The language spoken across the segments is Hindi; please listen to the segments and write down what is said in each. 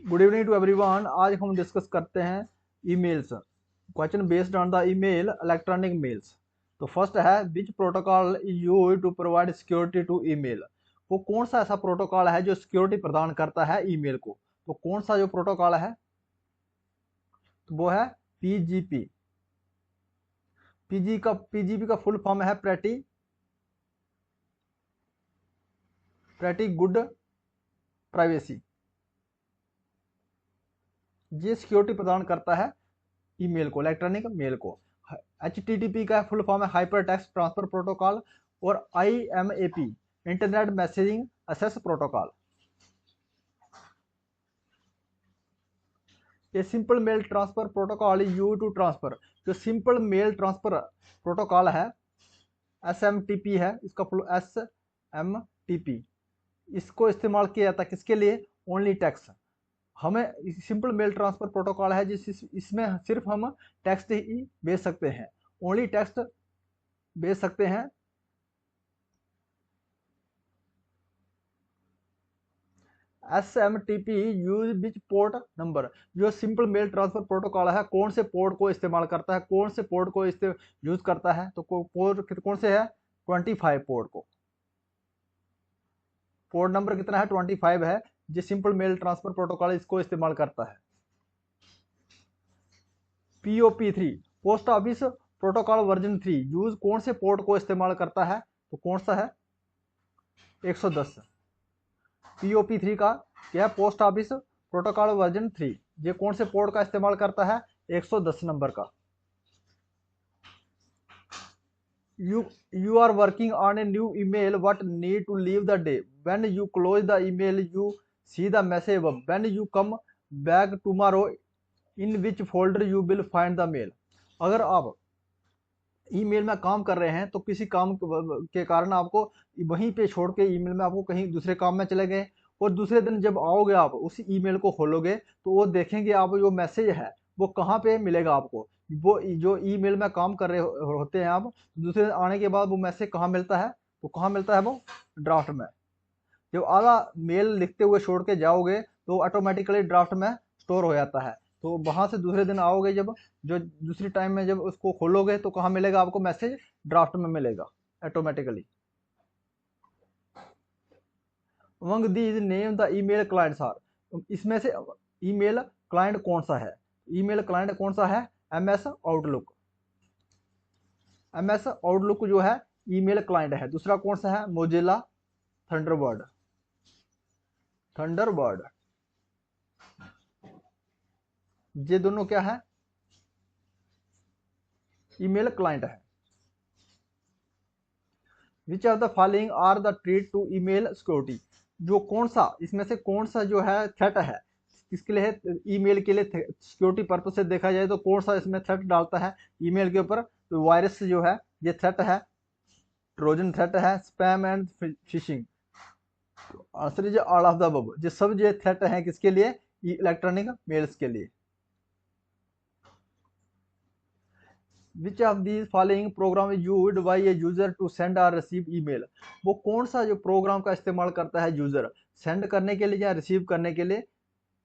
Good evening to everyone. आज हम डिस्कस करते हैं emails, question based on the email electronic mails. तो फर्स्ट है which protocol is used to provide security to email. वो कौन सा ऐसा प्रोटोकॉल है जो सिक्योरिटी प्रदान करता है ईमेल को। तो कौन सा जो प्रोटोकॉल है तो वो है पीजीपी। पीजीपी का फुल फॉर्म है प्रेटी गुड प्राइवेसी। ये सिक्योरिटी प्रदान करता है ईमेल को, इलेक्ट्रॉनिक मेल को। HTTP का फुल फॉर्म है हाइपर टेक्स्ट ट्रांसफर प्रोटोकॉल, और IMAP internet messaging access protocol. ये simple mail transfer protocol you to transfer. जो सिंपल मेल ट्रांसफर प्रोटोकॉल है SMTP है, इसका फुल SMTP। इसको इस्तेमाल किया जाता है किसके लिए? Only text. हमें सिंपल मेल ट्रांसफर प्रोटोकॉल है इसमें सिर्फ हम टेक्स्ट ही भेज सकते हैं, ओनली टेक्स्ट भेज सकते हैं। SMTP use which port number. जो सिंपल मेल ट्रांसफर प्रोटोकॉल है कौन से पोर्ट को इस्तेमाल करता है, कौन से पोर्ट को यूज करता है? तो पोर्ट कौन से है? 25 पोर्ट को। पोर्ट नंबर कितना है? 25 है। जो सिंपल मेल ट्रांसफर प्रोटोकॉल इसको इस्तेमाल करता है। POP3 post office protocol version 3 use कौन से पोर्ट को इस्तेमाल करता है? तो कौन सा है? 110। POP3 का क्या? Post office protocol version 3। ये कौन से पोर्ट का इस्तेमाल करता है? 110 नंबर का। You are working on a new email what need to leave the day. When you close the email you see the message above. When you come back tomorrow in which folder you will find the mail. अगर आप ईमेल में काम कर रहे हैं तो किसी काम के कारण आपको वहीं पे छोड़ के ईमेल में आपको कहीं दूसरे काम में चले गए, और दूसरे दिन जब आओगे आप उसी ईमेल को खोलोगे तो वो देखेंगे आप जो मैसेज है वो कहाँ पे मिलेगा आपको। वो जो ईमेल में काम कर रहे होते हैं आप, दूसरे दिन आने के बाद वो मैसेज कहाँ मिलता है? तो कहाँ मिलता है? वो ड्राफ्ट में। जब आधा मेल लिखते हुए छोड़ के जाओगे तो ऑटोमेटिकली ड्राफ्ट में स्टोर हो जाता है। तो वहां से दूसरे दिन आओगे जब, जो दूसरी टाइम में जब उसको खोलोगे तो कहाँ मिलेगा आपको? मैसेज ड्राफ्ट में मिलेगा automatically. Among these name the email clients are. इसमें से ईमेल क्लाइंट कौन सा है? ईमेल क्लाइंट कौन सा है? MS outlook. MS आउटलुक जो है ईमेल क्लाइंट है। दूसरा कौन सा है? Mozilla Thunderbird. थंडरबर्ड ये दोनों क्या है? ईमेल क्लाइंट है। Which of the following are the threat to email security. जो कौन सा इसमें से कौन सा जो है थ्रेट है किसके लिए है? ईमेल के लिए सिक्योरिटी पर्पज से देखा जाए तो कौन सा इसमें थ्रेट डालता है ईमेल के ऊपर? तो वायरस जो है ये थ्रेट है, ट्रोजन थ्रेट है, spam and fishing. Answer is all of the above. ये सब जो थ्रेट है किसके लिए? इलेक्ट्रॉनिक मेल्स के लिए। Which of these following program is used by a user to send और रिसीव ईमेल। वो कौन सा जो प्रोग्राम का इस्तेमाल करता है यूजर सेंड करने के लिए या रिसीव करने के लिए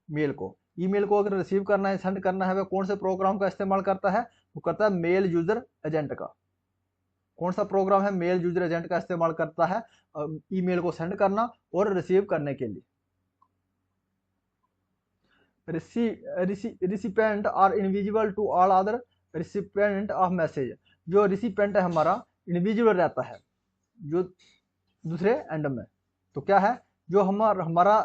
मेल को? ईमेल को अगर रिसीव करना है, सेंड करना है, वह कौन से प्रोग्राम का इस्तेमाल करता है? वो करता है मेल यूजर एजेंट का। कौन सा प्रोग्राम है मेल यूजर एजेंट का इस्तेमाल करता है ईमेल को सेंड करना और रिसीव करने के लिए? Recipient are invisible to all other recipient of message. जो रिसिपेंट है हमारा इनविजिबल रहता है जो दूसरे एंड में। तो क्या है? जो हमारा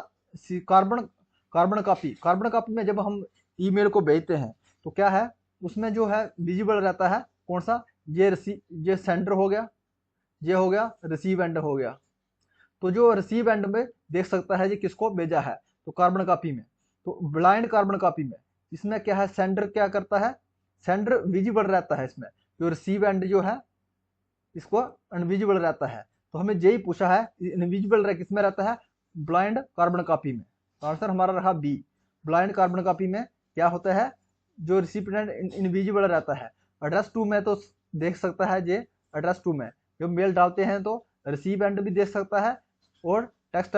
कार्बन कॉपी में जब हम ईमेल को भेजते हैं तो क्या है उसमें जो है विजिबल रहता है कौन सा? ये सेंडर हो गया, ये हो गया रिसीव एंड हो गया। तो जो रिसीव एंड में देख सकता है ये किसको भेजा है, तो कार्बन कॉपी में। तो ब्लाइंड कार्बन कॉपी में इसमें क्या है? सेंडर क्या करता है? सेंडर विजिबल रहता है इसमें, जो रिसीव एंड जो है इसको अनविजिबल रहता है। तो हमें यही पूछा है इनविजिबल किस में रहता है? ब्लाइंड कार्बन कॉपी में। तो आंसर हमारा रहा बी। ब्लाइंड कार्बन कॉपी में क्या होता है? जो रिसिपिएंट इनविजिबल रहता है। एड्रेस टू में तो देख सकता है, ये एड्रेस टू में जब मेल डालते हैं तो रिसीव एंड भी देख सकता है और टेक्स्ट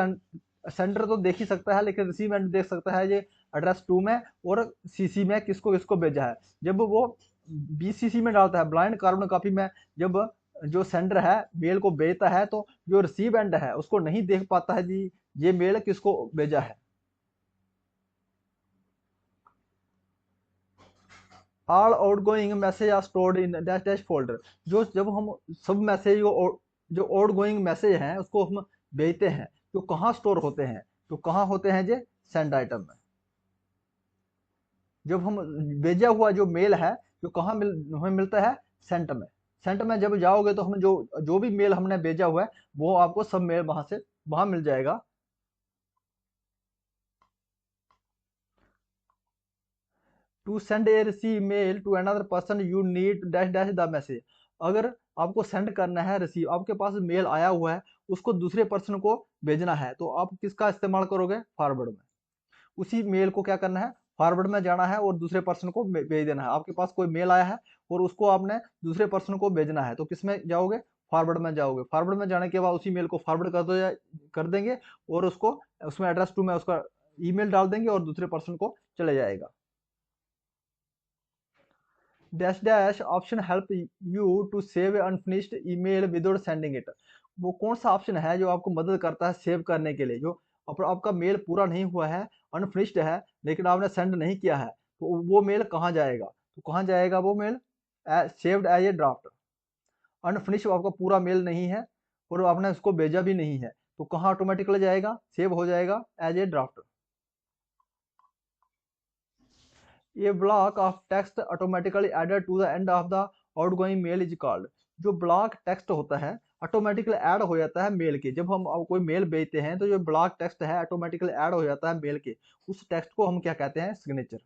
सेंडर तो देख ही सकता है, लेकिन रिसीव एंड देख सकता है ये एड्रेस टू में और सीसी में किसको किसको भेजा है। जब वो बीसीसी में डालता है ब्लाइंड कार्बन कॉपी में, जब जो सेंडर है मेल को भेजता है तो जो रिसीव एंड है उसको नहीं देख पाता है जी ये मेल किसको भेजा है। All outgoing message are stored in dash dash folder. जो जब हम सब मैसेज जो आउटगोइंग मैसेज हैं उसको हम भेजते हैं तो कहाँ स्टोर होते हैं, तो कहाँ होते हैं जे सेंड आइटम में। जब हम भेजा हुआ जो मेल है जो कहाँ हमें मिलता है सेंट में। सेंट में जब जाओगे तो हम जो जो भी मेल हमने भेजा हुआ है वो आपको सब मेल वहां मिल जाएगा। To send a receive mail to another person you need dash dash the message. अगर आपको सेंड करना है रिसीव, आपके पास मेल आया हुआ है उसको दूसरे पर्सन को भेजना है तो आप किसका इस्तेमाल करोगे, फॉरवर्ड में। उसी मेल को क्या करना है, फॉरवर्ड में जाना है और दूसरे पर्सन को भेज देना है। आपके पास कोई मेल आया है और उसको आपने दूसरे पर्सन को भेजना है तो किस में जाओगे, फॉरवर्ड में जाओगे। फॉरवर्ड में जाने के बाद उसी मेल को फॉरवर्ड कर देंगे और उसको उसमें एड्रेस टू में उसका ईमेल डाल देंगे और दूसरे पर्सन को चले जाएगा। Dash dash option help you to save unfinished email without sending it. वो कौन सा ऑप्शन है जो आपको मदद करता है सेव करने के लिए, जो आपका मेल पूरा नहीं हुआ है, अनफिनिश्ड है लेकिन आपने सेंड नहीं किया है तो वो मेल कहाँ जाएगा, तो कहाँ जाएगा वो mail, saved as a draft. Unfinished आपका पूरा मेल नहीं है और आपने उसको भेजा भी नहीं है तो कहाँ ऑटोमेटिकली जाएगा, सेव हो जाएगा एज ए ड्राफ्ट। ये block of text automatically added to the end of the outgoing mail is called. जो ब्लॉक टेक्स्ट होता है ऑटोमेटिकली ऐड हो जाता है मेल के। जब हम कोई मेल भेजते हैं तो जो ब्लॉक टेक्स्ट है ऑटोमेटिकली ऐड हो जाता है मेल के, उस टेक्स्ट को हम क्या कहते हैं, signature.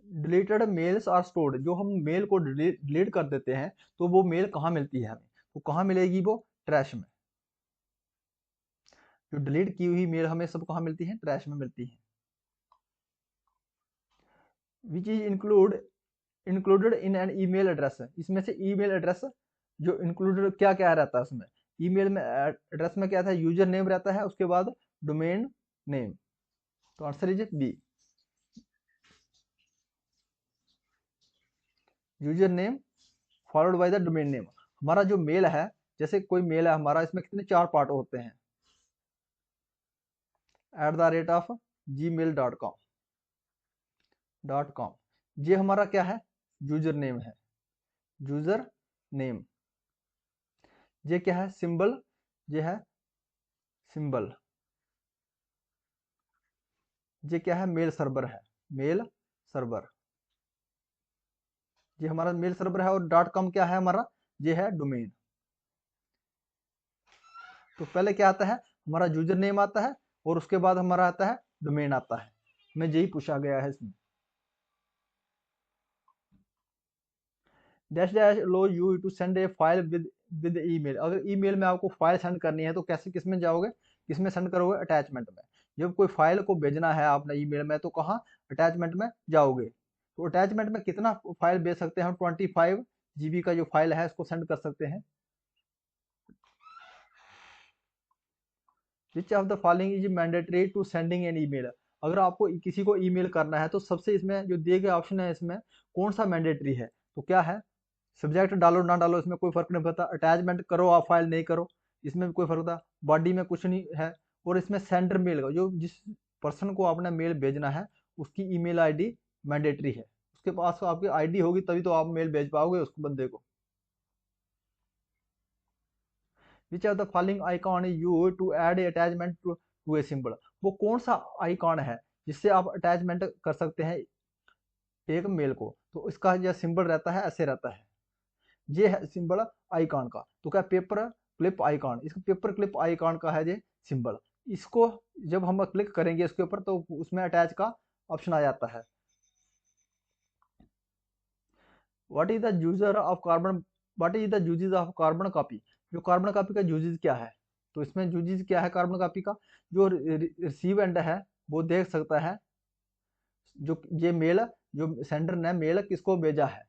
Deleted mails are stored. जो हम मेल को डिलीट कर देते हैं तो वो मेल कहाँ मिलती है हमें, तो कहाँ मिलेगी वो, ट्रैश में। जो डिलीट की हुई मेल हमें सब कहाँ मिलती है, ट्रैश में मिलती है। Which is included in an email address. इसमें से ईमेल एड्रेस जो इंक्लूडेड क्या क्या रहता है उसमें, ईमेल में एड्रेस में क्या था, यूजर नेम रहता है, उसके बाद डोमेन नेम। तो answer is B, user name followed by the domain name. हमारा जो मेल है, जैसे कोई मेल है हमारा, इसमें कितने चार पार्ट होते हैं, @gmail.com। ये हमारा क्या है, यूजर नेम है, यूजर नेम। ये क्या है, सिंबल, ये है सिंबल। ये क्या है, मेल सर्वर है, मेल सर्वर। ये हमारा मेल सर्वर है और .com क्या है हमारा, ये है डोमेन। तो पहले क्या आता है, हमारा यूजर नेम आता है और उसके बाद हमारा आता है डोमेन आता है। हमें यही पूछा गया है इसमें। Dash dash allow you to send a file with email. अगर ईमेल में आपको फाइल सेंड करनी है तो कैसे, किस में जाओगे, किस में सेंड करोगे, अटैचमेंट में। जब कोई फाइल को भेजना है आपने ईमेल में तो कहाँ, अटैचमेंट में जाओगे। तो अटैचमेंट में कितना फाइल भेज सकते हैं हम, 25 GB का जो फाइल है उसको सेंड कर सकते हैं। Which of the following is mandatory to sending an email. अगर आपको किसी को ईमेल करना है तो सबसे इसमें जो दिए गए ऑप्शन है इसमें कौन सा मैंडेटरी है, तो क्या है, सब्जेक्ट डालो ना डालो इसमें कोई फर्क नहीं पड़ता, अटैचमेंट करो आप फाइल नहीं करो इसमें भी कोई फर्क था, बॉडी में कुछ नहीं है। और इसमें सेंडर मेल का, जो जिस पर्सन को आपने मेल भेजना है उसकी ईमेल आईडी मैंडेटरी है, उसके पास तो आपकी आईडी होगी तभी तो आप मेल भेज पाओगे उस बंदे को। Which are the following icon you to add attachment to a symbol. वो कौन सा आइकॉन है जिससे आप अटैचमेंट कर सकते हैं एक मेल को, तो इसका जो सिंबल रहता है ऐसे रहता है, ये है सिंबल आइकॉन का। तो क्या, पेपर क्लिप आइकॉन, इसका पेपर क्लिप आइकॉन का है ये सिंबल। इसको जब हम क्लिक करेंगे इसके ऊपर तो उसमें अटैच का ऑप्शन आ जाता है। What is the user of carbon, what is the uses of carbon copy. जो कार्बन कॉपी का यूजेस क्या है, तो इसमें यूजेस क्या है कार्बन कॉपी का, जो रिसीव एंड है वो देख सकता है जो ये मेल, जो सेंडर ने मेल किसको भेजा है।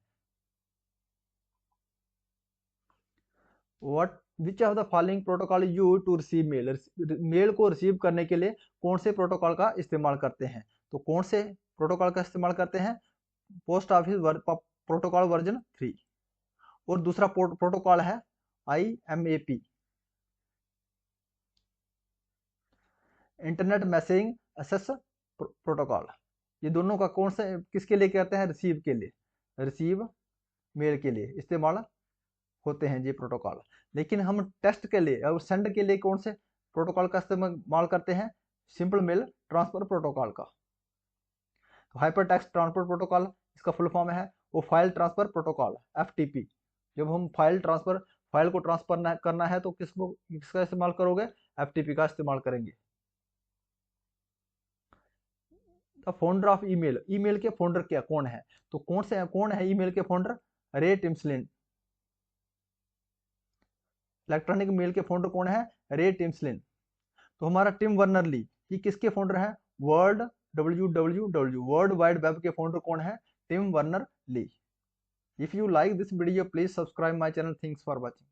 What which of the following protocol use to receive mail, mail को रिसीव करने के लिए कौन से प्रोटोकॉल का इस्तेमाल करते हैं? तो कौन से प्रोटोकॉल का इस्तेमाल करते हैं? Post office protocol version 3। और दूसरा प्रोटोकॉल है IMAP, internet messaging access protocol. ये दोनों का कौन से किसके लिए कहते हैं? रिसीव के लिए, रिसीव मेल के लिए इस्तेमाल होते हैं ये प्रोटोकॉल। लेकिन हम टेस्ट के लिए और सेंड के लिए कौन से प्रोटोकॉल का इस्तेमाल करते हैं? सिंपल मेल ट्रांसफर प्रोटोकॉल का। तो हाइपर टेक्स्ट ट्रांसफर प्रोटोकॉल, इसका फुल फॉर्म है वो फाइल ट्रांसफर प्रोटोकॉल, FTP। जब हम फाइल को ट्रांसफर करना है तो किसका इस्तेमाल करोगे? FTP का इस्तेमाल करेंगे। The founder of email, email के फाउंडर क्या कौन है? तो कौन है ईमेल के फाउंडर? रे टिम्सलिन। इलेक्ट्रॉनिक मेल के फाउंडर कौन है? रे टिम्सलिन। तो हमारा टिम वर्नर ली, ये किसके फाउंडर है? वर्ल्ड वाइड वेब के फाउंडर कौन है? Tim Berners Lee. If you like this video please subscribe my channel. Thanks for watching.